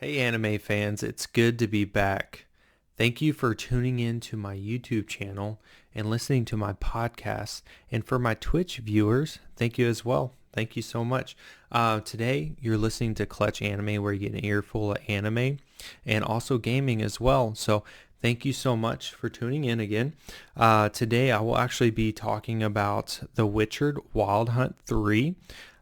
Hey anime fans, it's good to be back. Thank you for tuning in to my YouTube channel and listening to my podcast. And for my Twitch viewers, thank you as well. Thank you so much. Today, you're listening to Clutch Anime where you get an earful of anime and also gaming as well. So thank you so much for tuning in again. Today, I will actually be talking about The Witcher Wild Hunt 3.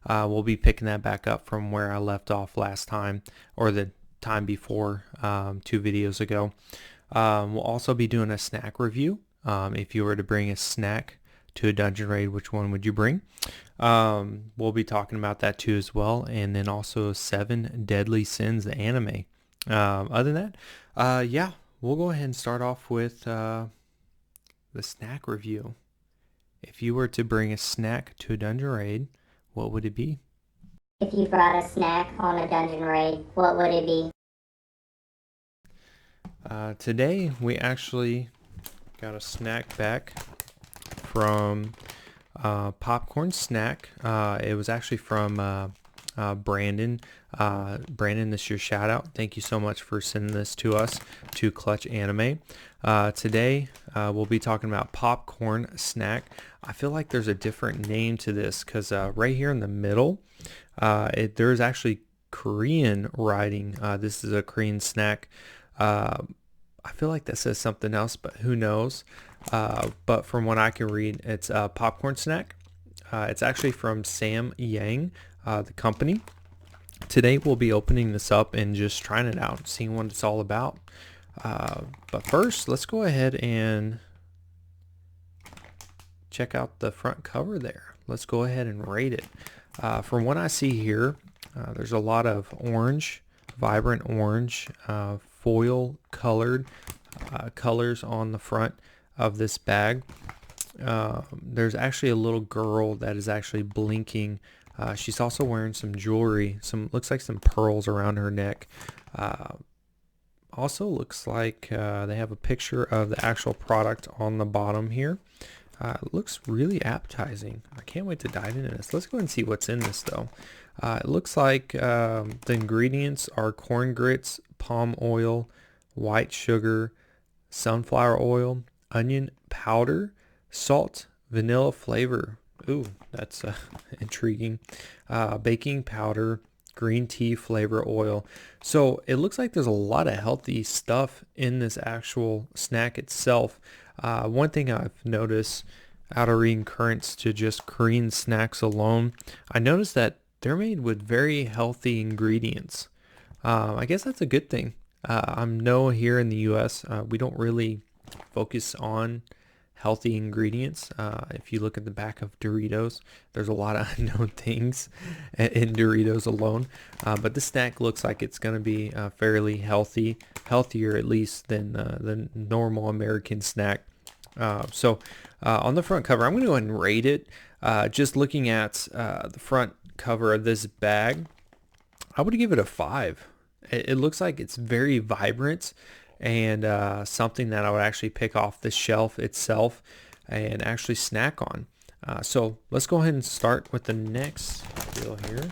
We'll be picking that back up from where I left off last time, or the time before, 2 videos ago. We'll also be doing a snack review. If you were to bring a snack to a dungeon raid, which one would you bring? We'll be talking about that too as well. And then also 7 Deadly Sins, the anime. Other than that, yeah, we'll go ahead and start off with the snack review. If you were to bring a snack to a dungeon raid, what would it be? If you brought a snack on a dungeon raid, what would it be? Today we actually got a snack back from Popcorn Snack. It was actually from Brandon. Brandon, this is your shout out. Thank you so much for sending this to us, to Clutch Anime. Today we'll be talking about Popcorn Snack. I feel like there's a different name to this because right here in the middle, there's actually Korean writing. This is a Korean snack. I feel like that says something else, but who knows? But from what I can read, it's a popcorn snack. It's actually from Sam Yang, the company. Today we'll be opening this up and just trying it out, seeing what it's all about. But first, let's go ahead and check out the front cover there. Let's go ahead and rate it. From what I see here, there's a lot of orange, vibrant orange, foil colored colors on the front of this bag. There's actually a little girl that is actually blinking. She's also wearing some jewelry, looks like some pearls around her neck. Also looks like they have a picture of the actual product on the bottom here. It looks really appetizing. I can't wait to dive into this. Let's go and see what's in this though. It looks like the ingredients are corn grits, palm oil, white sugar, sunflower oil, onion powder, salt, vanilla flavor. Ooh, that's intriguing. Baking powder, green tea flavor oil. So it looks like there's a lot of healthy stuff in this actual snack itself. One thing I've noticed out of reading currents to just Korean snacks alone, I noticed that they're made with very healthy ingredients. I guess that's a good thing. I know here in the U.S. We don't really focus on healthy ingredients. If you look at the back of Doritos, there's a lot of unknown things in Doritos alone. But this snack looks like it's going to be fairly healthy, healthier at least than the normal American snack. So on the front cover, I'm going to go ahead and rate it. Just looking at the front cover of this bag, I would give it a 5. It looks like it's very vibrant and something that I would actually pick off the shelf itself and actually snack on. So let's go ahead and start with the next deal here.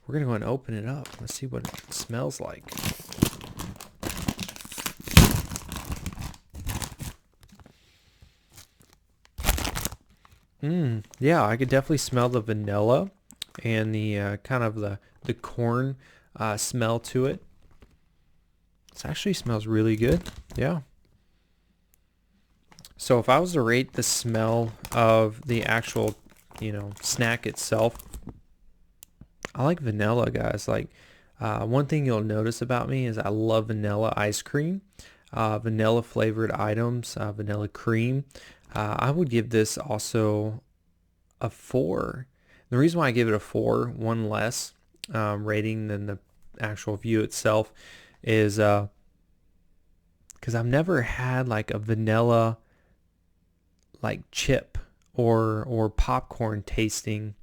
We're going to go ahead and open it up. Let's see what it smells like. Yeah, I could definitely smell the vanilla and the kind of the corn smell to it. This actually smells really good. Yeah. So if I was to rate the smell of the actual, snack itself, I like vanilla, guys. Like, one thing you'll notice about me is I love vanilla ice cream, vanilla flavored items, vanilla cream. I would give this also a 4. The reason why I give it a 4, one less rating than the actual view itself, is because I've never had like a vanilla like chip or popcorn tasting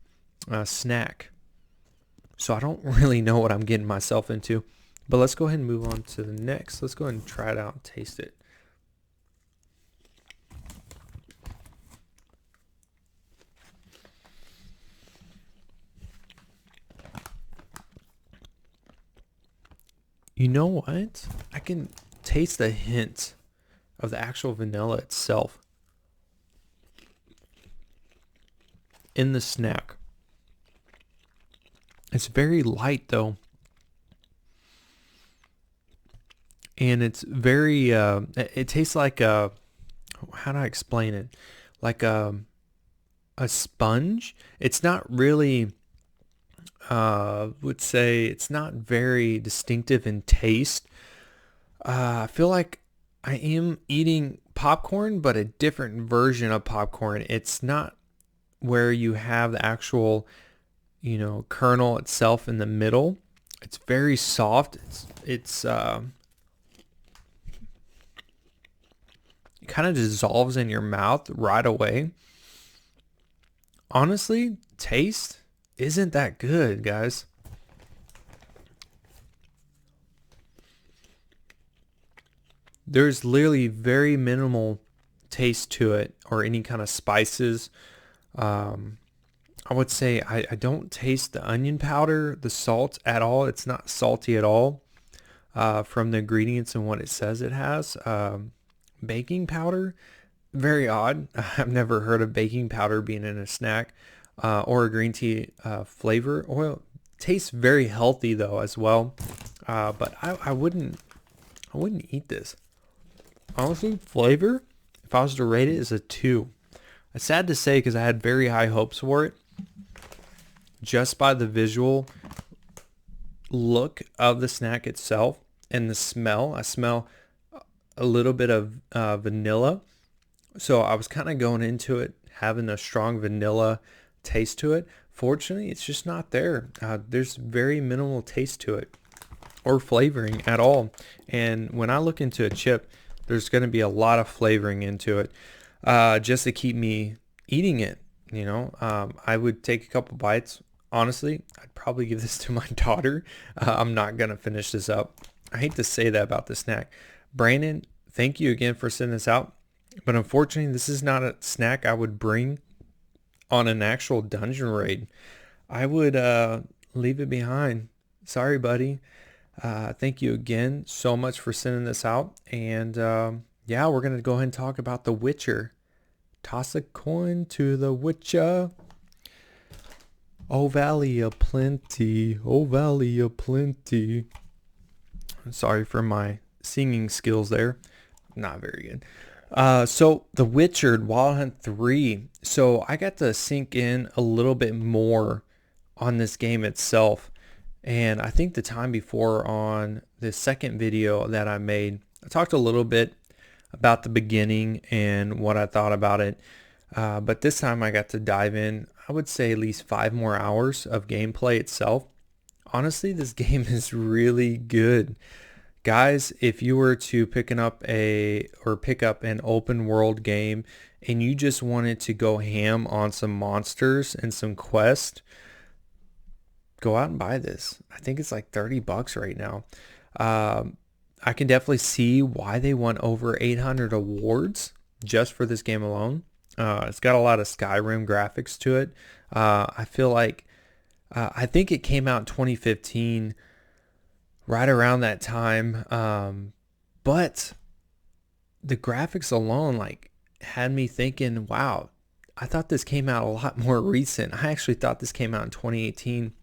snack. So I don't really know what I'm getting myself into. But let's go ahead and move on to the next. Let's go ahead and try it out and taste it. You know what? I can taste the hint of the actual vanilla itself in the snack. It's very light though. And it's very, it tastes like a, how do I explain it? Like a sponge. It's not really, would say it's not very distinctive in taste. I feel like I am eating popcorn, but a different version of popcorn. It's not where you have the actual, kernel itself in the middle. It's very soft. It's it kind of dissolves in your mouth right away. Honestly, taste isn't that good, guys. There's literally very minimal taste to it or any kind of spices. I would say I don't taste the onion powder, the salt at all. It's not salty at all from the ingredients and what it says it has. Baking powder, very odd. I've never heard of baking powder being in a snack or a green tea flavor oil. Tastes very healthy though as well. But I wouldn't eat this. Honestly, flavor, if I was to rate it, is a 2. It's sad to say because I had very high hopes for it. Just by the visual look of the snack itself and the smell. I smell a little bit of vanilla. So I was kind of going into it having a strong vanilla taste to it. Fortunately, it's just not there. There's very minimal taste to it or flavoring at all. And when I look into a chip, there's going to be a lot of flavoring into it just to keep me eating it. I would take a couple bites. Honestly, I'd probably give this to my daughter. I'm not going to finish this up. I hate to say that about the snack. Brandon, thank you again for sending this out. But unfortunately, this is not a snack I would bring on an actual dungeon raid. I would leave it behind. Sorry, buddy. Thank you again so much for sending this out. And yeah, we're going to go ahead and talk about The Witcher. Toss a coin to the Witcher. Oh, Valley of Plenty. Oh, Valley of Plenty. Sorry for my singing skills there. Not very good. So The Witcher Wild Hunt 3. So I got to sink in a little bit more on this game itself. And I think the time before on the second video that I made, I talked a little bit about the beginning and what I thought about it. But this time I got to dive in, I would say at least 5 more hours of gameplay itself. Honestly, this game is really good. Guys, if you were to pick up an open world game and you just wanted to go ham on some monsters and some quests, go out and buy this. I think it's like $30 right now. I can definitely see why they won over 800 awards just for this game alone. It's got a lot of Skyrim graphics to it. I feel like, I think it came out in 2015, right around that time. But the graphics alone, had me thinking, wow, I thought this came out a lot more recent. I actually thought this came out in 2018.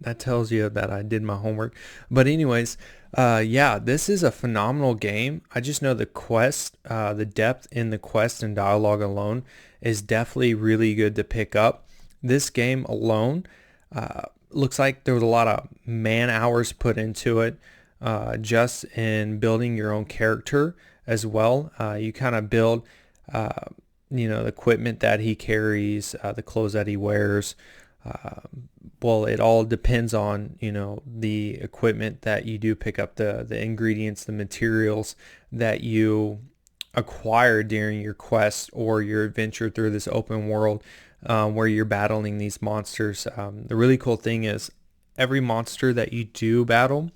That tells you that I did my homework. But anyways, yeah, this is a phenomenal game. I just know the quest, the depth in the quest and dialogue alone is definitely really good to pick up. This game alone looks like there was a lot of man hours put into it, just in building your own character as well. You kind of build, the equipment that he carries, the clothes that he wears. Well, it all depends on, the equipment that you do pick up, the ingredients, the materials that you acquire during your quest or your adventure through this open world where you're battling these monsters. The really cool thing is every monster that you do battle,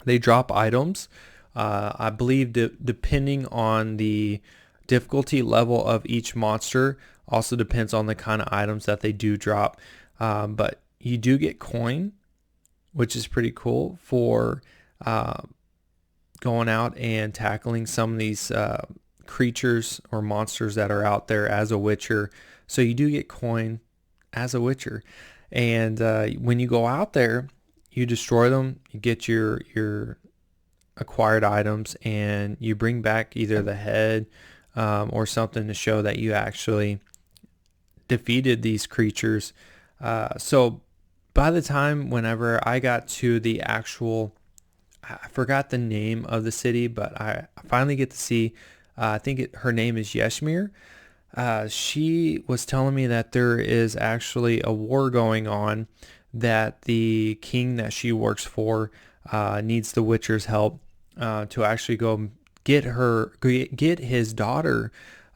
they drop items. I believe depending on the difficulty level of each monster also depends on the kind of items that they do drop. But you do get coin which is pretty cool for going out and tackling some of these creatures or monsters that are out there as a Witcher. So you do get coin as a Witcher. And when you go out there, you destroy them, you get your acquired items, and you bring back either the head or something to show that you actually defeated these creatures. So by the time whenever I got to the actual, I forgot the name of the city, but I finally get to see, I think her name is Yeshmir. She was telling me that there is actually a war going on, that the king that she works for needs the Witcher's help to actually go get his daughter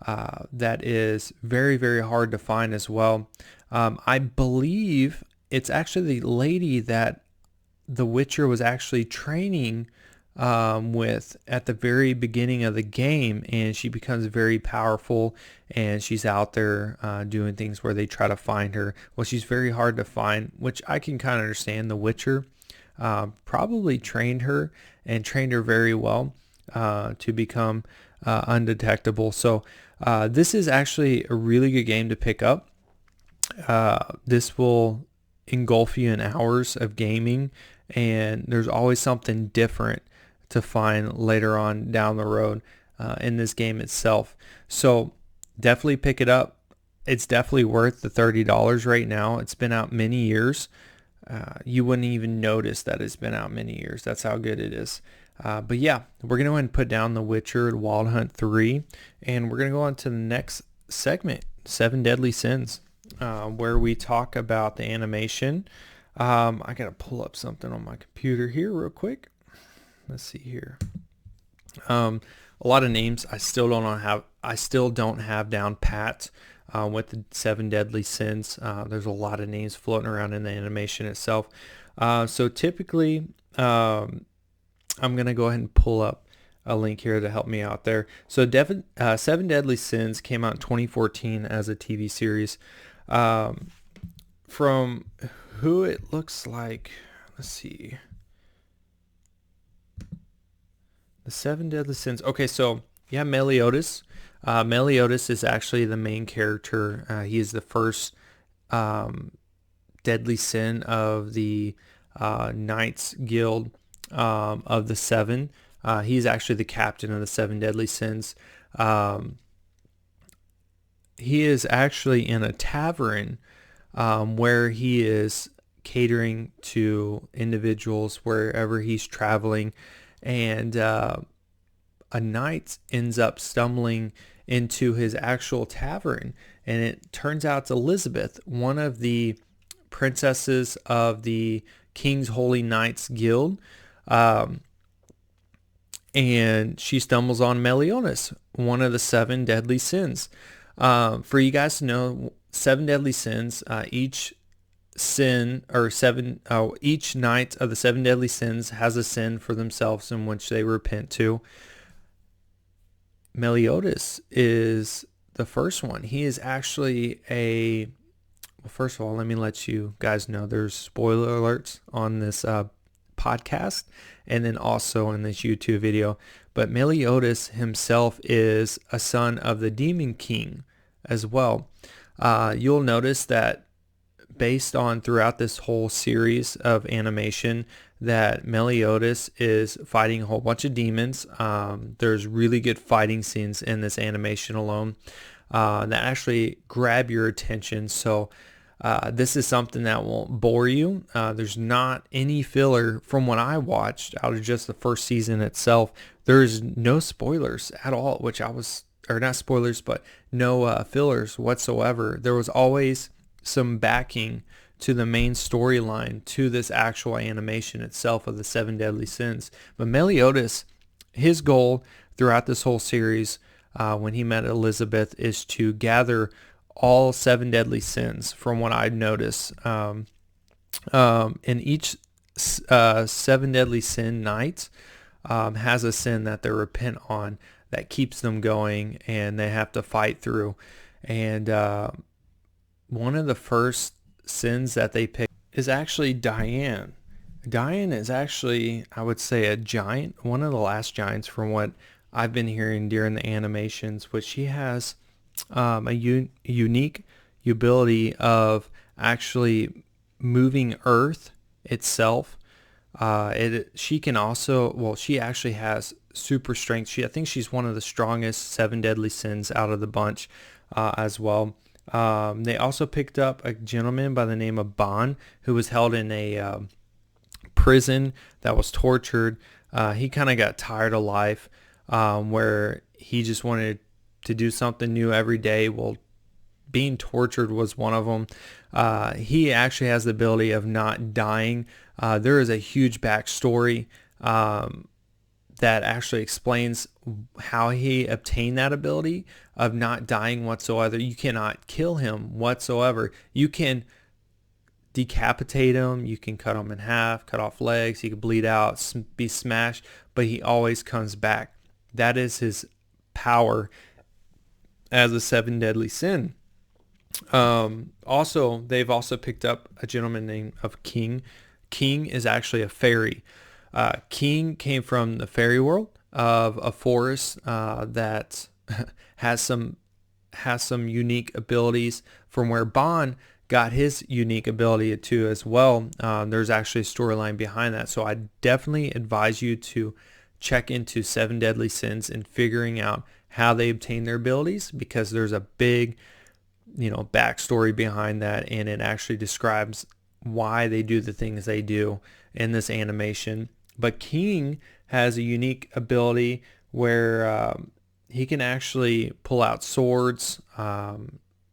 that is very, very hard to find as well. I believe it's actually the lady that the Witcher was actually training with at the very beginning of the game, and she becomes very powerful, and she's out there doing things where they try to find her. Well, she's very hard to find, which I can kind of understand. The Witcher probably trained her very well to become undetectable. So this is actually a really good game to pick up. This will engulf you in hours of gaming, and there's always something different to find later on down the road in this game itself. So definitely pick it up. It's definitely worth the $30 right now. It's been out many years. You wouldn't even notice that it's been out many years. That's how good it is. But yeah, we're going to go ahead and put down The Witcher Wild Hunt 3, and we're going to go on to the next segment, 7 Deadly Sins, where we talk about the animation. I got to pull up something on my computer here real quick. Let's see here. A lot of names I still don't have down pat with the 7 Deadly Sins. There's a lot of names floating around in the animation itself. So typically, I'm gonna go ahead and pull up a link here to help me out there. So 7 Deadly Sins came out in 2014 as a TV series. From who it looks like, let's see. The 7 Deadly Sins. Okay, so you have Meliodas. Meliodas is actually the main character. He is the first deadly sin of the Knights Guild of the 7. He's actually the captain of the 7 Deadly Sins. He is actually in a tavern where he is catering to individuals wherever he's traveling. And a knight ends up stumbling into his actual tavern, and it turns out it's Elizabeth, one of the princesses of the King's Holy Knights Guild, and she stumbles on Meliodas, one of the 7 deadly sins. For you guys to know, 7 deadly sins, each sin or each night of the 7 deadly sins has a sin for themselves in which they repent to. Meliodas is the first one. He is actually well, first of all, let me let you guys know there's spoiler alerts on this podcast and then also in this YouTube video. But Meliodas himself is a son of the Demon King as well. You'll notice that based on throughout this whole series of animation that Meliodas is fighting a whole bunch of demons. There's really good fighting scenes in this animation alone that actually grab your attention. So this is something that won't bore you. There's not any filler from what I watched out of just the first season itself. There's no spoilers at all, or not spoilers, but no fillers whatsoever. There was always some backing to the main storyline, to this actual animation itself of the 7 deadly sins. But Meliodas, his goal throughout this whole series, when he met Elizabeth, is to gather all 7 deadly sins from what I noticed. And each 7 deadly sin night has a sin that they repent on that keeps them going and they have to fight through. And one of the first sins that they pick is actually Diane. Diane is actually, I would say, a giant, one of the last giants from what I've been hearing during the animations, which she has a unique ability of actually moving Earth itself. She can also, well, she actually has super strength. I think she's one of the strongest seven deadly sins out of the bunch as well. They also picked up a gentleman by the name of Ban, who was held in a prison that was tortured. He kind of got tired of life, where he just wanted to do something new every day. Well, being tortured was one of them. He actually has the ability of not dying. There is a huge backstory that actually explains how he obtained that ability of not dying whatsoever. You cannot kill him whatsoever. You can decapitate him, you can cut him in half, cut off legs, he could bleed out, be smashed, but he always comes back. That is his power as a seven deadly sin. Also, they've also picked up a gentleman named of King. King is actually a fairy. King came from the fairy world of a forest that has some unique abilities from where Ban got his unique ability too as well. There's actually a storyline behind that. So I definitely advise you to check into Seven Deadly Sins and figuring out how they obtain their abilities, because there's a big, backstory behind that, and it actually describes why they do the things they do in this animation. But King has a unique ability where he can actually pull out swords.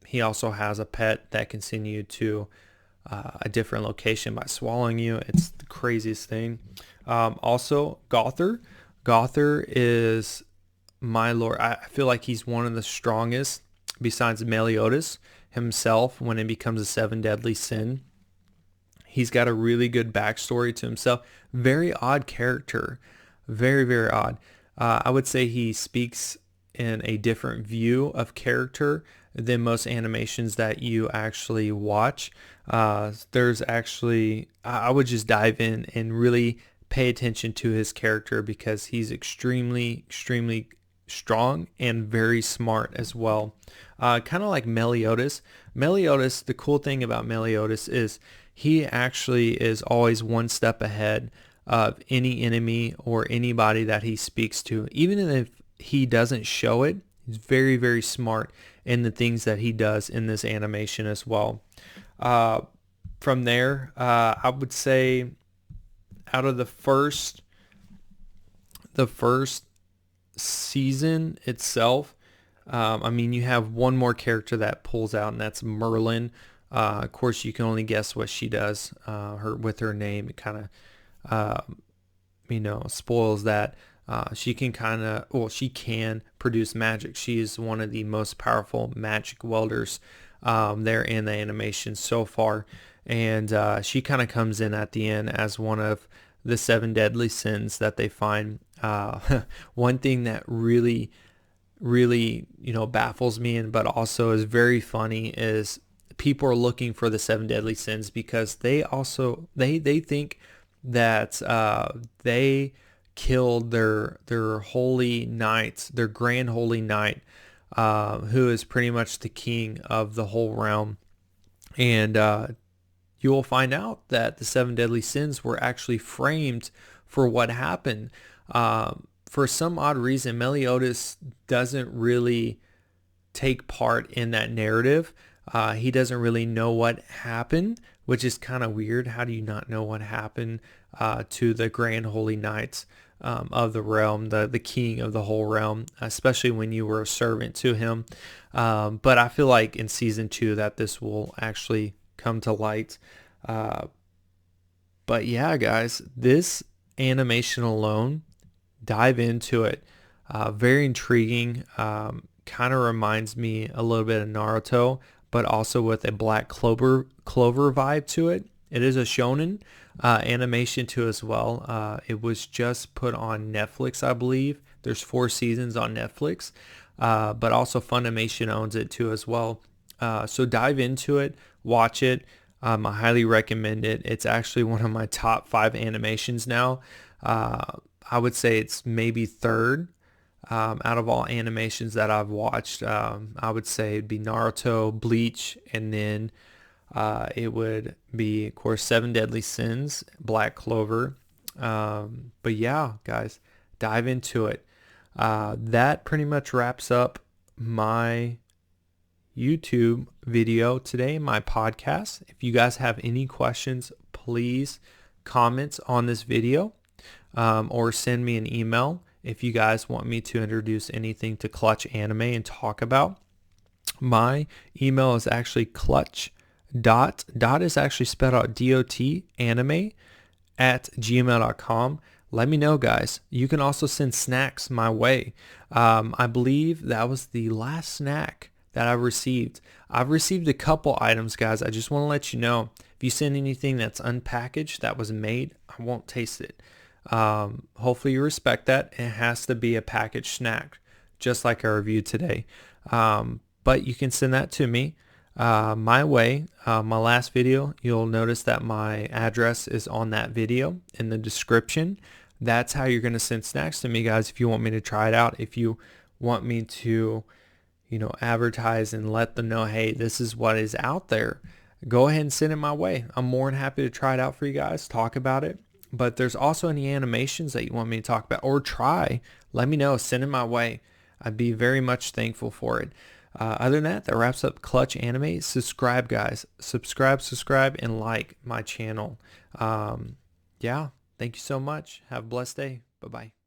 He also has a pet that can send you to a different location by swallowing you. It's the craziest thing. Also, Gother. Gother is my lord. I feel like he's one of the strongest besides Meliodas himself when it becomes a seven deadly sin. He's got a really good backstory to himself. Very odd character. Very, very odd. I would say he speaks in a different view of character than most animations that you actually watch. There's actually, I would just dive in and really pay attention to his character, because he's extremely, extremely strong and very smart as well. Kind of like Meliodas. Meliodas, the cool thing about Meliodas is he actually is always one step ahead of any enemy or anybody that he speaks to. Even if he doesn't show it, he's very, very smart in the things that he does in this animation as well. From there, I would say out of the first season itself, you have one more character that pulls out, and that's Merlin. Of course, you can only guess what she does. With her name, it kind of, spoils that. She can produce magic. She is one of the most powerful magic welders there in the animation so far. And she kind of comes in at the end as one of the seven deadly sins that they find. One thing that really, really, baffles me, but also is very funny, is people are looking for the seven deadly sins because they think that they killed their holy knight, their grand holy knight, who is pretty much the king of the whole realm. And you will find out that the seven deadly sins were actually framed for what happened. For some odd reason, Meliodas doesn't really take part in that narrative. He doesn't really know what happened, which is kind of weird. How do you not know what happened to the grand holy knights of the realm, the king of the whole realm, especially when you were a servant to him? But I feel like in season 2 that this will actually come to light. But yeah, guys, this animation alone, dive into it. Very intriguing. Kind of reminds me a little bit of Naruto, but also with a Black Clover vibe to it. It is a shonen animation too as well. It was just put on Netflix, I believe. There's 4 seasons on Netflix, but also Funimation owns it too as well. So dive into it, watch it. I highly recommend it. It's actually one of my top 5 animations now. I would say it's maybe third out of all animations that I've watched. I would say it'd be Naruto, Bleach, and then it would be, of course, Seven Deadly Sins, Black Clover. But yeah, guys, dive into it. That pretty much wraps up my YouTube video today, my podcast. If you guys have any questions, please comment on this video or send me an email if you guys want me to introduce anything to Clutch Anime and talk about. My email is actually dot is actually spelled out D-O-T, anime at gmail.com. Let me know, guys. You can also send snacks my way. I believe that was the last snack that I've received. I've received a couple items, guys. I just want to let you know, if you send anything that's unpackaged, that was made, I won't taste it. Hopefully you respect that. It has to be a packaged snack, just like I reviewed today. But you can send that to me my way. My last video, you'll notice that my address is on that video in the description. That's how you're going to send snacks to me, guys, if you want me to try it out. If you want me to, advertise and let them know, hey, this is what is out there, go ahead and send it my way. I'm more than happy to try it out for you guys, talk about it. But there's also any animations that you want me to talk about or try, let me know, send it my way. I'd be very much thankful for it. Other than that wraps up Clutch Anime. Subscribe, guys. Subscribe, and like my channel. Yeah, thank you so much. Have a blessed day. Bye-bye.